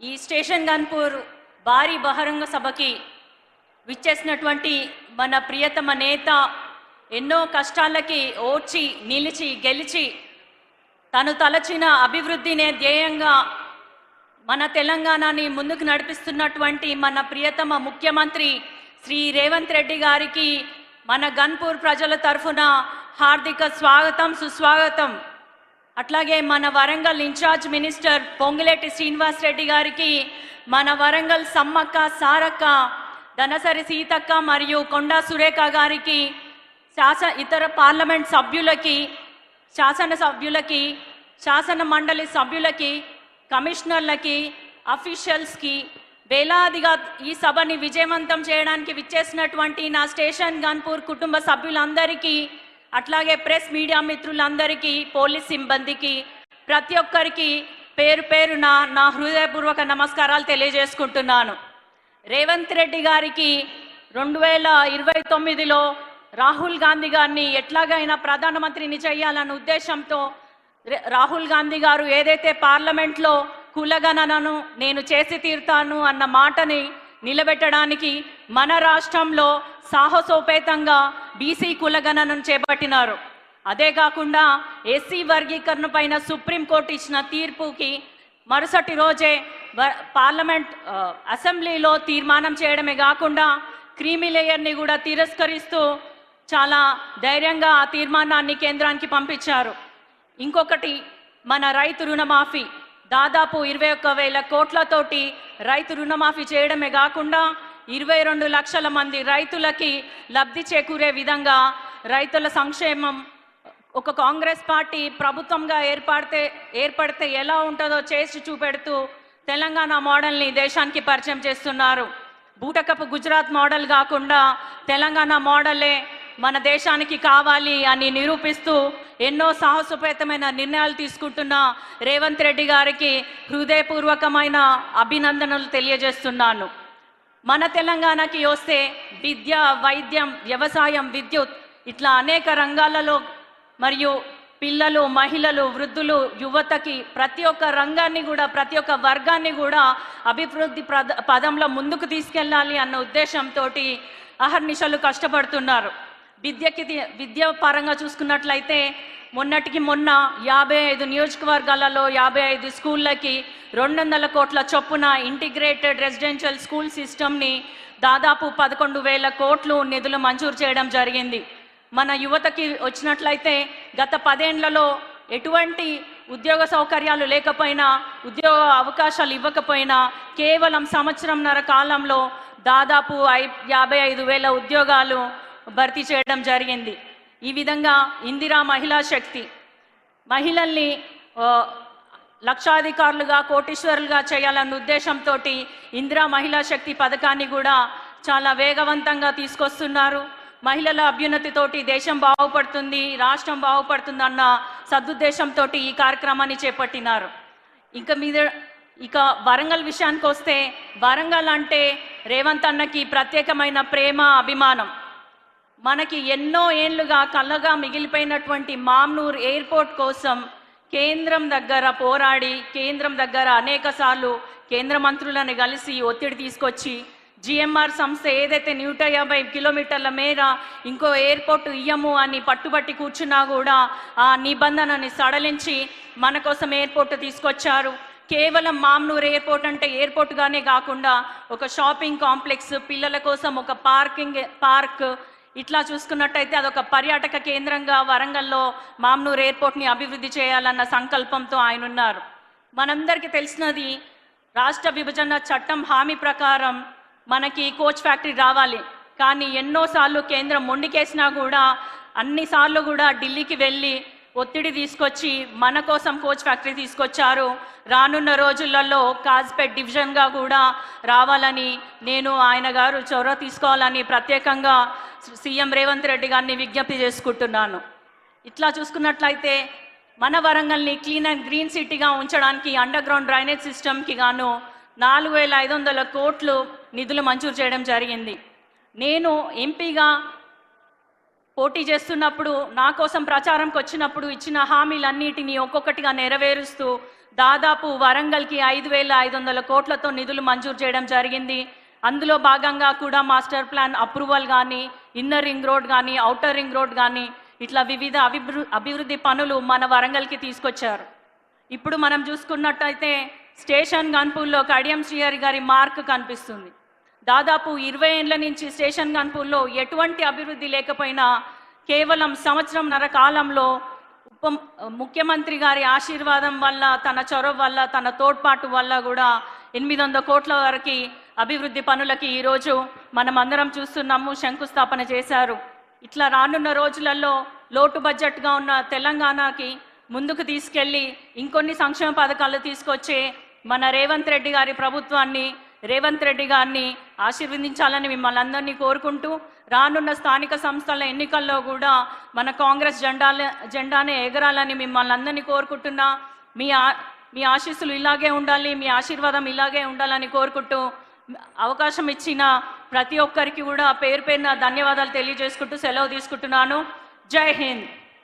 ఈ స్టేషన్ గన్పూర్ భారీ బహిరంగ సభకి విచ్చేసినటువంటి మన ప్రియతమ నేత ఎన్నో కష్టాలకి ఓర్చి నిలిచి గెలిచి తను తలచిన అభివృద్ధినే ధ్యేయంగా మన తెలంగాణని ముందుకు నడిపిస్తున్నటువంటి మన ప్రియతమ ముఖ్యమంత్రి శ్రీ రేవంత్ రెడ్డి గారికి మన గన్పూర్ ప్రజల తరఫున హార్దిక స్వాగతం సుస్వాగతం. అట్లాగే మన వరంగల్ ఇన్ఛార్జ్ మినిస్టర్ పొంగులేటి శ్రీనివాస్ రెడ్డి గారికి, మన వరంగల్ సమ్మక్క సారక్క ధనసరి సీతక్క మరియు కొండా సురేఖ గారికి, ఇతర పార్లమెంట్ సభ్యులకి, శాసనసభ్యులకి, శాసన మండలి సభ్యులకి, కమిషనర్లకి, అఫీషియల్స్కి, వేలాదిగా ఈ సభని విజయవంతం చేయడానికి విచ్చేసినటువంటి నా స్టేషన్ గన్పూర్ కుటుంబ సభ్యులందరికీ, అట్లాగే ప్రెస్ మీడియా మిత్రులందరికీ, పోలీస్ సిబ్బందికి, ప్రతి ఒక్కరికి పేరు పేరున నా హృదయపూర్వక నమస్కారాలు తెలియజేసుకుంటున్నాను. రేవంత్ రెడ్డి గారికి 2029లో రాహుల్ గాంధీ గారిని ఎట్లాగైనా ప్రధానమంత్రిని చేయాలన్న ఉద్దేశంతో రాహుల్ గాంధీ గారు ఏదైతే పార్లమెంట్లో కులగణనను నేను చేసి తీరుతాను అన్న మాటని నిలబెట్టడానికి మన రాష్ట్రంలో సాహసోపేతంగా బీసీ కులగణనను చేపట్టినారు. అదే కాకుండా ఎస్సీ వర్గీకరణ పైన సుప్రీంకోర్టు ఇచ్చిన తీర్పుకి మరుసటి రోజే పార్లమెంట్ అసెంబ్లీలో తీర్మానం చేయడమే కాకుండా క్రీమీ లేయర్ని కూడా తిరస్కరిస్తూ చాలా ధైర్యంగా ఆ తీర్మానాన్ని కేంద్రానికి పంపించారు. ఇంకొకటి, మన రైతు రుణమాఫీ దాదాపు 21,000 కోట్లతోటి రైతు రుణమాఫీ చేయడమే కాకుండా 22 లక్షల మంది రైతులకి లబ్ధి చేకూరే విధంగా రైతుల సంక్షేమం ఒక కాంగ్రెస్ పార్టీ ప్రభుత్వంగా ఏర్పడితే ఎలా ఉంటుందో చేసి చూపెడుతూ తెలంగాణ మోడల్ని దేశానికి పరిచయం చేస్తున్నారు. బూటకపు గుజరాత్ మోడల్ కాకుండా తెలంగాణ మోడలే మన దేశానికి కావాలి అని నిరూపిస్తూ ఎన్నో సాహసోపేతమైన నిర్ణయాలు తీసుకుంటున్న రేవంత్ రెడ్డి గారికి హృదయపూర్వకమైన అభినందనలు తెలియజేస్తున్నాను. మన తెలంగాణకి వస్తే విద్య, వైద్యం, వ్యవసాయం, విద్యుత్ ఇట్లా అనేక రంగాలలో మరియు పిల్లలు, మహిళలు, వృద్ధులు, యువతకి ప్రతి ఒక్క రంగాన్ని కూడా ప్రతి ఒక్క వర్గాన్ని కూడా అభివృద్ధి పదంలో ముందుకు తీసుకెళ్ళాలి అన్న ఉద్దేశంతో అహర్నిశలు కష్టపడుతున్నారు. విద్య పరంగా చూసుకున్నట్లయితే మొన్నటికి మొన్న 55 నియోజకవర్గాలలో 55 స్కూళ్ళకి 200 కోట్ల చొప్పున ఇంటిగ్రేటెడ్ రెసిడెన్షియల్ స్కూల్ సిస్టమ్ని దాదాపు 11,000 కోట్లు నిధులు మంజూరు చేయడం జరిగింది. మన యువతకి వచ్చినట్లయితే గత 10 ఏళ్లలో ఎటువంటి ఉద్యోగ సౌకర్యాలు లేకపోయినా, ఉద్యోగ అవకాశాలు ఇవ్వకపోయినా కేవలం సంవత్సరంన్నర కాలంలో దాదాపు 55,000 ఉద్యోగాలు భర్తీ చేయడం జరిగింది. ఈ విధంగా ఇందిరా మహిళా శక్తి మహిళల్ని లక్షాధికారులుగా, కోటీశ్వరులుగా చేయాలన్న ఉద్దేశంతో ఇందిరా మహిళా శక్తి పథకాన్ని కూడా చాలా వేగవంతంగా తీసుకొస్తున్నారు. మహిళల అభ్యున్నతితోటి దేశం బాగుపడుతుంది, రాష్ట్రం బాగుపడుతుంది అన్న సదుద్దేశంతో ఈ కార్యక్రమాన్ని చేపట్టినారు. ఇక వరంగల్ విషయానికి వస్తే, వరంగల్ అంటే రేవంత్ అన్నకి ప్రత్యేకమైన ప్రేమ, అభిమానం. మనకి ఎన్నో ఏళ్లుగా కళ్ళగా మిగిలిపోయినటువంటి మామ్నూర్ ఎయిర్పోర్ట్ కోసం కేంద్రం దగ్గర పోరాడి, కేంద్రం దగ్గర అనేక సార్లు కేంద్ర మంత్రులను కలిసి ఒత్తిడి తీసుకొచ్చి జిఎంఆర్ సంస్థ ఏదైతే 150 కిలోమీటర్ల మేర ఇంకో ఎయిర్పోర్ట్ ఇయ్యము అని పట్టుబట్టి కూర్చున్నా కూడా ఆ నిబంధనని సడలించి మన కోసం ఎయిర్పోర్ట్ తీసుకొచ్చారు. కేవలం మామ్నూర్ ఎయిర్పోర్ట్ అంటే ఎయిర్పోర్ట్గానే కాకుండా ఒక షాపింగ్ కాంప్లెక్స్, పిల్లల కోసం ఒక పార్క్, ఇట్లా చూసుకున్నట్టయితే అదొక పర్యాటక కేంద్రంగా వరంగల్లో మామ్నూర్ ఎయిర్పోర్ట్ని అభివృద్ధి చేయాలన్న సంకల్పంతో ఆయన ఉన్నారు. మనందరికీ తెలిసినది, రాష్ట్ర విభజన చట్టం హామీ ప్రకారం మనకి కోచ్ ఫ్యాక్టరీ రావాలి. కానీ ఎన్నోసార్లు కేంద్రం మొండికేసినా కూడా అన్నిసార్లు కూడా ఢిల్లీకి వెళ్ళి ఒత్తిడి తీసుకొచ్చి మన కోసం కోచ్ ఫ్యాక్టరీ తీసుకొచ్చారు. రానున్న రోజులలో కాజ్పేట్ డివిజన్గా కూడా రావాలని, నేను ఆయన గారు చొరవ తీసుకోవాలని ప్రత్యేకంగా సీఎం రేవంత్ రెడ్డి గారిని విజ్ఞప్తి చేసుకుంటున్నాను. ఇట్లా చూసుకున్నట్లయితే మన వరంగల్ని క్లీన్ అండ్ గ్రీన్ సిటీగా ఉంచడానికి అండర్ గ్రౌండ్ డ్రైనేజ్ సిస్టమ్కి గాను 4,500 కోట్లు నిధులు మంజూరు చేయడం జరిగింది. నేను ఎంపీగా పోటీ చేస్తున్నప్పుడు, నా కోసం ప్రచారంకి వచ్చినప్పుడు ఇచ్చిన హామీలన్నిటినీ ఒక్కొక్కటిగా నెరవేరుస్తూ దాదాపు వరంగల్కి 5,500 కోట్లతో నిధులు మంజూరు చేయడం జరిగింది. అందులో భాగంగా కూడా మాస్టర్ ప్లాన్ అప్రూవల్ కానీ, ఇన్నర్ రింగ్ రోడ్ కానీ, ఔటర్ రింగ్ రోడ్ కానీ ఇట్లా వివిధ అభివృద్ధి పనులు మన వరంగల్కి తీసుకొచ్చారు. ఇప్పుడు మనం చూసుకున్నట్టయితే స్టేషన్ గన్పూర్లో కడియం శ్రీహరి గారి మార్క్ కనిపిస్తుంది. దాదాపు 20 ఏళ్ల నుంచి స్టేషన్ గన్పూర్లో ఎటువంటి అభివృద్ధి లేకపోయినా కేవలం సంవత్సరంన్నర కాలంలో ముఖ్యమంత్రి గారి ఆశీర్వాదం వల్ల, తన చొరవ వల్ల, తన తోడ్పాటు వల్ల కూడా 800 కోట్ల వరకు అభివృద్ధి పనులకి ఈరోజు మనం అందరం చూస్తున్నాము, శంకుస్థాపన చేశారు. ఇట్లా రానున్న రోజులలో లోటు బడ్జెట్గా ఉన్న తెలంగాణకి ముందుకు తీసుకెళ్ళి ఇంకొన్ని సంక్షేమ పథకాలు తీసుకొచ్చే మన రేవంత్ రెడ్డి గారి ప్రభుత్వాన్ని, రేవంత్ రెడ్డి గారిని ఆశీర్వదించాలని మిమ్మల్ని అందరినీ కోరుకుంటూ, రానున్న స్థానిక సంస్థల ఎన్నికల్లో కూడా మన కాంగ్రెస్ జెండానే ఎగరాలని మిమ్మల్ని అందరినీ కోరుకుంటున్నా. మీ ఆశీస్సులు ఇలాగే ఉండాలి, మీ ఆశీర్వాదం ఇలాగే ఉండాలని కోరుకుంటూ, అవకాశం ఇచ్చిన ప్రతి ఒక్కరికి కూడా పేరు పేరున ధన్యవాదాలు తెలియజేసుకుంటూ సెలవు తీసుకుంటున్నాను. జై హింద్.